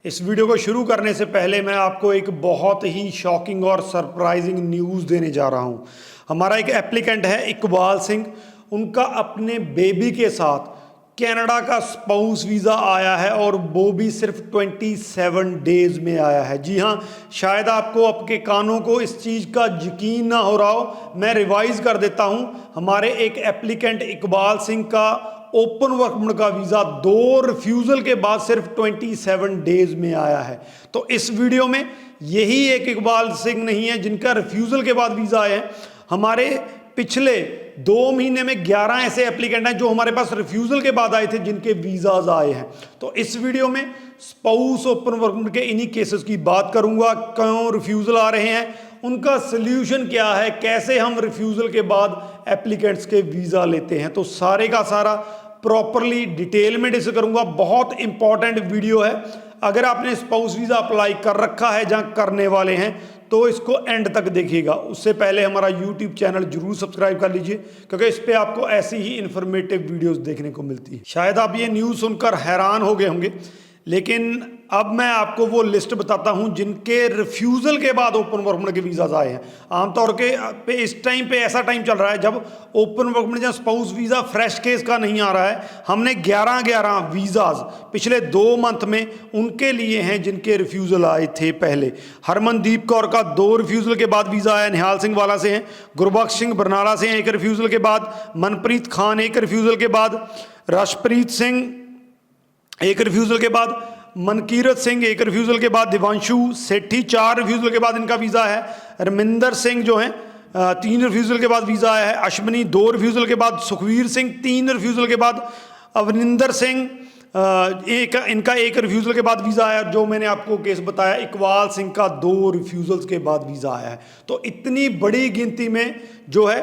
इस वीडियो को शुरू करने से पहले मैं आपको एक बहुत ही शॉकिंग और सरप्राइजिंग न्यूज़ देने जा रहा हूं। हमारा एक एप्लीकेंट है इकबाल सिंह, उनका अपने बेबी के साथ कनाडा का स्पाउस वीज़ा आया है और वो भी सिर्फ 27 डेज़ में आया है। जी हाँ, शायद आपको आपके कानों को इस चीज़ का यकीन ना हो रहा हो। मैं रिवाइज़ कर देता हूँ। हमारे एक एप्लीकेंट इकबाल सिंह का ओपन वर्क परमिट का वीज़ा 2 रिफ्यूज़ल के बाद सिर्फ 27 डेज़ में आया है। तो इस वीडियो में यही एक इकबाल सिंह नहीं है जिनका रिफ्यूज़ल के बाद वीज़ा आए हैं। हमारे पिछले 2 महीने में 11 ऐसे एप्लीकेंट हैं जो हमारे पास रिफ्यूज़ल के बाद आए थे जिनके वीज़ाज आए हैं। तो इस वीडियो में स्पाउस ओपन वर्क परमिट के इन्हीं केसेस की बात करूंगा। क्यों रिफ्यूज़ल आ रहे हैं, उनका सल्यूशन क्या है, कैसे हम रिफ्यूज़ल के बाद एप्लीकेंट्स के वीज़ा लेते हैं। तो सारे का सारा प्रॉपरली डिटेल में डिस्कस करूंगा। बहुत इंपॉर्टेंट वीडियो है। अगर आपने स्पाउस वीज़ा अप्लाई कर रखा है या करने वाले हैं तो इसको एंड तक देखिएगा। उससे पहले हमारा यूट्यूब चैनल जरूर सब्सक्राइब कर लीजिए क्योंकि इस पे आपको ऐसी ही इंफॉर्मेटिव वीडियोस देखने को मिलती है। शायद आप ये न्यूज़ सुनकर हैरान हो गए होंगे, लेकिन अब मैं आपको वो लिस्ट बताता हूं जिनके रिफ्यूज़ल के बाद ओपन वर्क परमिट के वीज़ाज आए हैं। आमतौर के पे इस टाइम पे ऐसा टाइम चल रहा है जब ओपन वर्क परमिट या स्पाउस वीज़ा फ्रेश केस का नहीं आ रहा है। हमने 11 वीज़ाज पिछले 2 मंथ में उनके लिए हैं जिनके रिफ्यूज़ल आए थे। पहले हरमनदीप कौर का 2 रिफ्यूज़ल के बाद वीज़ा आया, निहाल सिंह वाला से हैं। गुरबख्श सिंह बरनाला से हैं 1 रिफ्यूज़ल के बाद। मनप्रीत खान 1 रिफ्यूज़ल के बाद। रशप्रीत सिंह 1 रिफ्यूज़ल के बाद। मनकीरत सिंह 1 रिफ्यूज़ल के बाद। दिवांशु सेठी 4 रिफ्यूज़ल के बाद इनका वीज़ा है। रमिंदर सिंह जो हैं 3 रिफ्यूज़ल के बाद वीज़ा आया है। अश्विनी 2 रिफ्यूज़ल के बाद। सुखवीर सिंह 3 रिफ्यूज़ल के बाद। अवनिंदर सिंह इनका 1 रिफ्यूज़ल के बाद वीज़ा आया। जो मैंने आपको केस बताया इकबाल सिंह का 2 रिफ्यूज़ल्स के बाद वीज़ा आया है। तो इतनी बड़ी गिनती में जो है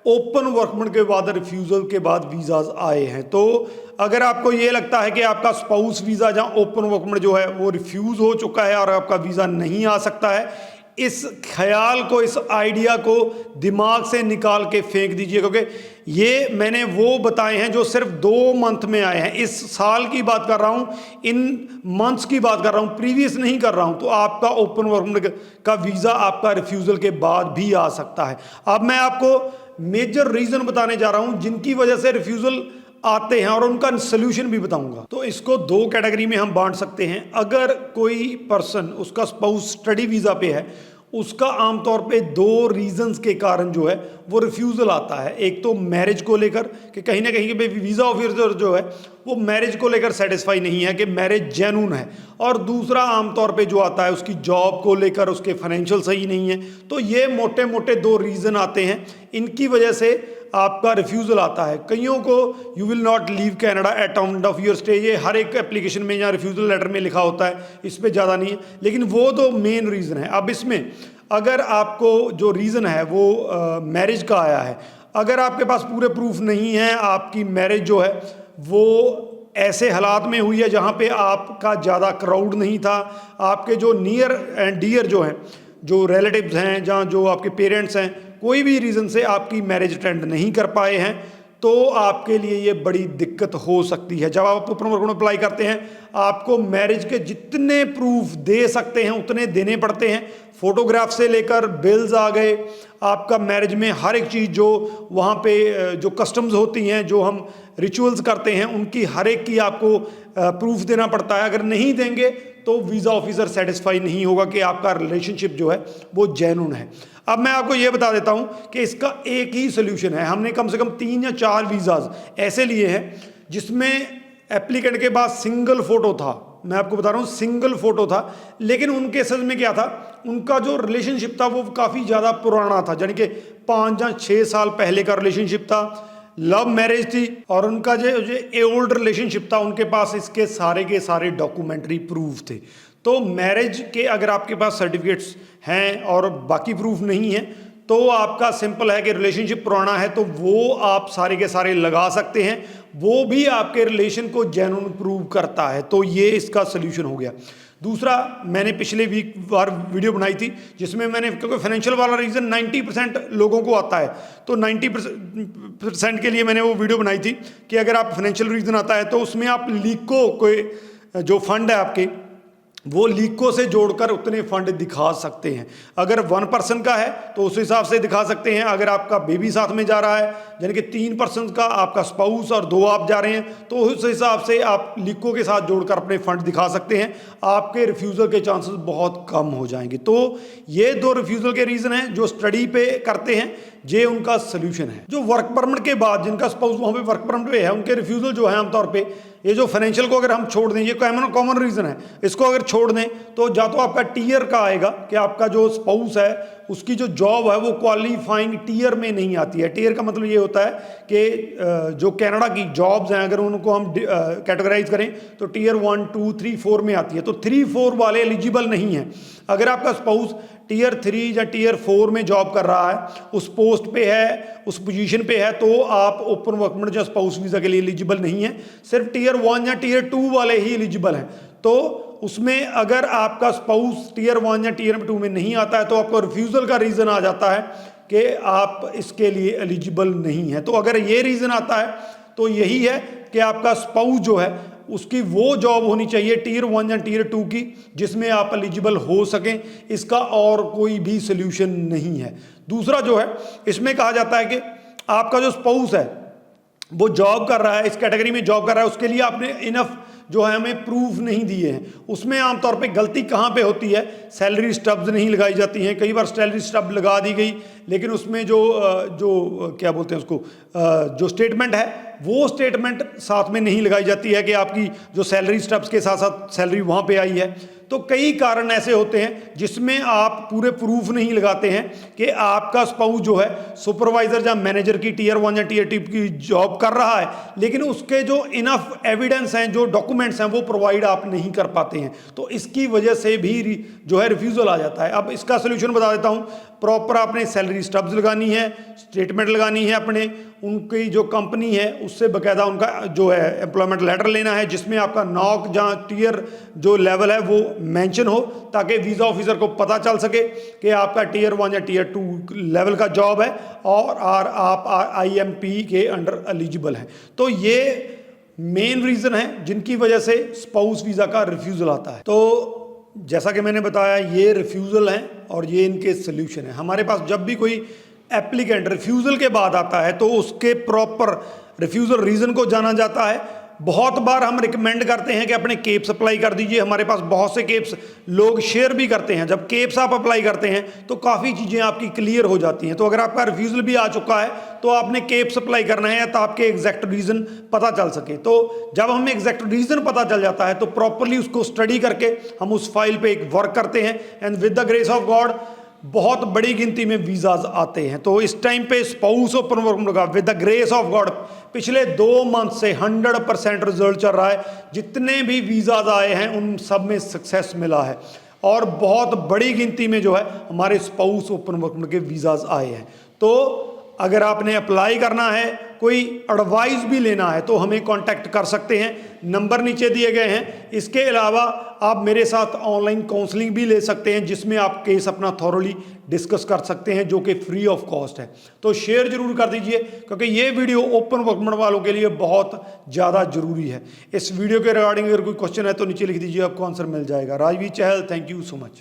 ओपन वर्क परमिट के बाद रिफ्यूज़ल के बाद वीज़ाज आए हैं। तो अगर आपको ये लगता है कि आपका स्पाउस वीज़ा या ओपन वर्क परमिट जो है वो रिफ्यूज़ हो चुका है और आपका वीज़ा नहीं आ सकता है, इस ख्याल को, इस आइडिया को दिमाग से निकाल के फेंक दीजिए क्योंकि ये मैंने वो बताए हैं जो सिर्फ 2 मंथ में आए हैं। इस साल की बात कर रहा हूँ, इन मंथ्स की बात कर रहा हूँ, प्रीवियस नहीं कर रहा हूँ। तो आपका ओपन वर्क परमिट का वीज़ा आपका रिफ्यूज़ल के बाद भी आ सकता है। अब मैं आपको मेजर रीज़न बताने जा रहा हूँ जिनकी वजह से रिफ्यूज़ल आते हैं और उनका सल्यूशन भी बताऊंगा। तो इसको 2 कैटेगरी में हम बांट सकते हैं। अगर कोई पर्सन, उसका स्पाउस स्टडी वीज़ा पे है, उसका आमतौर पे 2 रीजंस के कारण जो है वो रिफ्यूज़ल आता है। एक तो मैरिज को लेकर कि कहीं ना कहीं पे वीज़ा ऑफिसर जो है वो मैरिज को लेकर सेटिस्फाई नहीं है कि मैरिज जेन्युइन है, और दूसरा आमतौर पे जो आता है उसकी जॉब को लेकर, उसके फाइनेंशियल सही नहीं है। तो ये मोटे मोटे 2 रीज़न आते हैं, इनकी वजह से आपका रिफ्यूज़ल आता है। कईयों को you will not leave Canada at end of your stay, ये हर एक एप्लीकेशन में या रिफ्यूज़ल लेटर में लिखा होता है, इस पर ज़्यादा नहीं है, लेकिन वो तो मेन रीज़न है। अब इसमें अगर आपको जो रीज़न है वो मैरिज का आया है, अगर आपके पास पूरे प्रूफ नहीं है, आपकी मैरिज जो है वो ऐसे हालात में हुई है जहाँ पे आपका ज़्यादा क्राउड नहीं था, आपके जो नियर एंड डियर जो हैं, जो रिलेटिव्स हैं, जहाँ जो आपके पेरेंट्स हैं, कोई भी रीज़न से आपकी मैरिज अटेंड नहीं कर पाए हैं, तो आपके लिए ये बड़ी दिक्कत हो सकती है। जब आप ओपन वर्क परमिट अप्लाई करते हैं आपको मैरिज के जितने प्रूफ दे सकते हैं उतने देने पड़ते हैं। फोटोग्राफ से लेकर बिल्स आ गए, आपका मैरिज में हर एक चीज़ जो वहाँ पे जो कस्टम्स होती हैं, जो हम रिचुअल्स करते हैं, उनकी हर एक की आपको प्रूफ देना पड़ता है। अगर नहीं देंगे तो वीज़ा ऑफिसर सेटिस्फाई नहीं होगा कि आपका रिलेशनशिप जो है वो जेन्युइन है। अब मैं आपको ये बता देता हूँ कि इसका एक ही सोल्यूशन है। हमने कम से कम 3 या 4 वीज़ाज ऐसे लिए हैं जिसमें एप्लीकेंट के पास सिंगल फ़ोटो था। मैं आपको बता रहा हूँ सिंगल फ़ोटो था, लेकिन उन केसेस में क्या था, उनका जो रिलेशनशिप था वो काफ़ी ज़्यादा पुराना था, यानी कि 5 या 6 साल पहले का रिलेशनशिप था, लव मैरिज थी, और उनका जो ओल्ड रिलेशनशिप था, उनके पास इसके सारे के सारे डॉक्यूमेंट्री प्रूफ थे। तो मैरिज के अगर आपके पास सर्टिफिकेट्स हैं और बाकी प्रूफ नहीं है तो आपका सिंपल है कि रिलेशनशिप पुराना है, तो वो आप सारे के सारे लगा सकते हैं, वो भी आपके रिलेशन को जेन्युइन प्रूव करता है। तो ये इसका सोल्यूशन हो गया। दूसरा, मैंने पिछले वीक बार वीडियो बनाई थी जिसमें मैंने, क्योंकि फाइनेंशियल वाला रीज़न 90% लोगों को आता है, तो 90% के लिए मैंने वो वीडियो बनाई थी कि अगर आप फाइनेंशियल रीज़न आता है तो उसमें आप लिखो, कोई जो फंड है आपके वो लीको से जोड़कर उतने फंड दिखा सकते हैं। अगर 1 पर्सन का है तो उस हिसाब से दिखा सकते हैं। अगर आपका बेबी साथ में जा रहा है, यानी कि 3 पर्सन का, आपका स्पाउस और 2 आप जा रहे हैं, तो उस हिसाब से आप लीको के साथ जोड़कर अपने फंड दिखा सकते हैं। आपके रिफ्यूज़ल के चांसेस बहुत कम हो जाएंगे। तो ये 2 रिफ्यूज़ल के रीज़न हैं जो स्टडी पे करते हैं, ये उनका सोल्यूशन है। जो वर्क परमिट के बाद जिनका स्पाउस वहाँ पे वर्क परमिट पे है, उनके रिफ्यूज़ल जो है आमतौर पे, ये जो फाइनेंशियल को अगर हम छोड़ दें, ये कॉमन रीज़न है, इसको अगर छोड़ दें तो या तो आपका टीयर का आएगा कि आपका जो स्पाउस है उसकी जो जॉब है वो क्वालिफाइंग टीयर में नहीं आती है। टीयर का मतलब ये होता है कि जो कनाडा की जॉब्स हैं अगर उनको हम कैटेगराइज करें तो टीयर 1, 2, 3, 4 में आती है, तो 3, 4 वाले एलिजिबल नहीं हैं। अगर आपका स्पाउस टीयर 3 या टीयर 4 में जॉब कर रहा है, उस पोस्ट पे है, उस पोजीशन पे है, तो आप ओपन वर्क परमिट या स्पाउस वीज़ा के लिए एलिजिबल नहीं है। सिर्फ टीयर 1 या टीयर 2 वाले ही एलिजिबल हैं। तो उसमें अगर आपका स्पाउस टीयर 1 या टीयर 2 में नहीं आता है तो आपको रिफ्यूज़ल का रीज़न आ जाता है कि आप इसके लिए एलिजिबल नहीं है। तो अगर ये रीज़न आता है तो यही है कि आपका स्पाउस जो है उसकी वो जॉब होनी चाहिए टीयर 1 या टीयर 2 की जिसमें आप एलिजिबल हो सकें। इसका और कोई भी सोल्यूशन नहीं है। दूसरा जो है, इसमें कहा जाता है कि आपका जो स्पाउस है वो जॉब कर रहा है, इस कैटेगरी में जॉब कर रहा है, उसके लिए आपने इनफ जो है हमें प्रूफ नहीं दिए हैं। उसमें आमतौर पे गलती कहाँ पे होती है, सैलरी स्टब्स नहीं लगाई जाती हैं। कई बार सैलरी स्टब लगा दी गई, लेकिन उसमें जो क्या बोलते हैं उसको, जो स्टेटमेंट है वो स्टेटमेंट साथ में नहीं लगाई जाती है कि आपकी जो सैलरी स्टब्स के साथ साथ सैलरी वहाँ पे आई है। तो कई कारण ऐसे होते हैं जिसमें आप पूरे प्रूफ नहीं लगाते हैं कि आपका स्पाउस जो है सुपरवाइजर या मैनेजर की टीयर 1 या टीयर 2 की जॉब कर रहा है, लेकिन उसके जो इनफ एविडेंस हैं, जो डॉक्यूमेंट्स हैं, वो प्रोवाइड आप नहीं कर पाते हैं। तो इसकी वजह से भी जो है रिफ्यूज़ल आ जाता है। अब इसका सोल्यूशन बता देता हूँ। प्रॉपर आपने सैलरी स्टब्स लगानी है, स्टेटमेंट लगानी है, अपने उनकी जो कंपनी है उससे बाकायदा उनका जो है एम्प्लॉयमेंट लेटर लेना है जिसमें आपका नॉक जहाँ टीयर जो लेवल है वो मेंशन हो, ताकि वीज़ा ऑफिसर को पता चल सके कि आपका टीयर 1 या टीयर 2 लेवल का जॉब है और आप IMP के अंडर एलिजिबल हैं। तो ये मेन रीज़न है जिनकी वजह से स्पाउस वीज़ा का रिफ्यूज़ल आता है। तो जैसा कि मैंने बताया, ये रिफ्यूज़ल हैं और ये इनके सोल्यूशन है। हमारे पास जब भी कोई एप्लीकेंट रिफ्यूज़ल के बाद आता है तो उसके प्रॉपर रिफ्यूज़ल रीज़न को जाना जाता है। बहुत बार हम रिकमेंड करते हैं कि अपने केप्स अप्लाई कर दीजिए। हमारे पास बहुत से केप्स लोग शेयर भी करते हैं। जब केप्स आप अप्लाई करते हैं तो काफ़ी चीज़ें आपकी क्लियर हो जाती हैं। तो अगर आपका रिफ्यूज़ल भी आ चुका है तो आपने केप्स अप्लाई करना है तो आपके एग्जैक्ट रीज़न पता चल सके। तो जब हमें एग्जैक्ट रीज़न पता चल जाता है तो प्रॉपरली उसको स्टडी करके हम उस फाइल पर एक वर्क करते हैं and with the grace of God बहुत बड़ी गिनती में वीज़ाज आते हैं। तो इस टाइम पे स्पाउस ओपन वर्क परमिट का with the grace of God पिछले 2 मंथ से 100% रिजल्ट चल रहा है। जितने भी वीज़ाज आए हैं उन सब में सक्सेस मिला है और बहुत बड़ी गिनती में जो है हमारे स्पाउस ओपन वर्क परमिट के वीज़ाज आए हैं। तो अगर आपने अप्लाई करना है, कोई एडवाइस भी लेना है तो हमें कांटेक्ट कर सकते हैं, नंबर नीचे दिए गए हैं। इसके अलावा आप मेरे साथ ऑनलाइन काउंसलिंग भी ले सकते हैं जिसमें आप केस अपना थॉरोली डिस्कस कर सकते हैं जो कि फ्री ऑफ कॉस्ट है। तो शेयर जरूर कर दीजिए क्योंकि ये वीडियो ओपन वर्क परमिट वालों के लिए बहुत ज़्यादा जरूरी है। इस वीडियो के रिगार्डिंग अगर कोई क्वेश्चन है तो नीचे लिख दीजिए, आपको आंसर मिल जाएगा। राजवीर चहल, थैंक यू सो मच।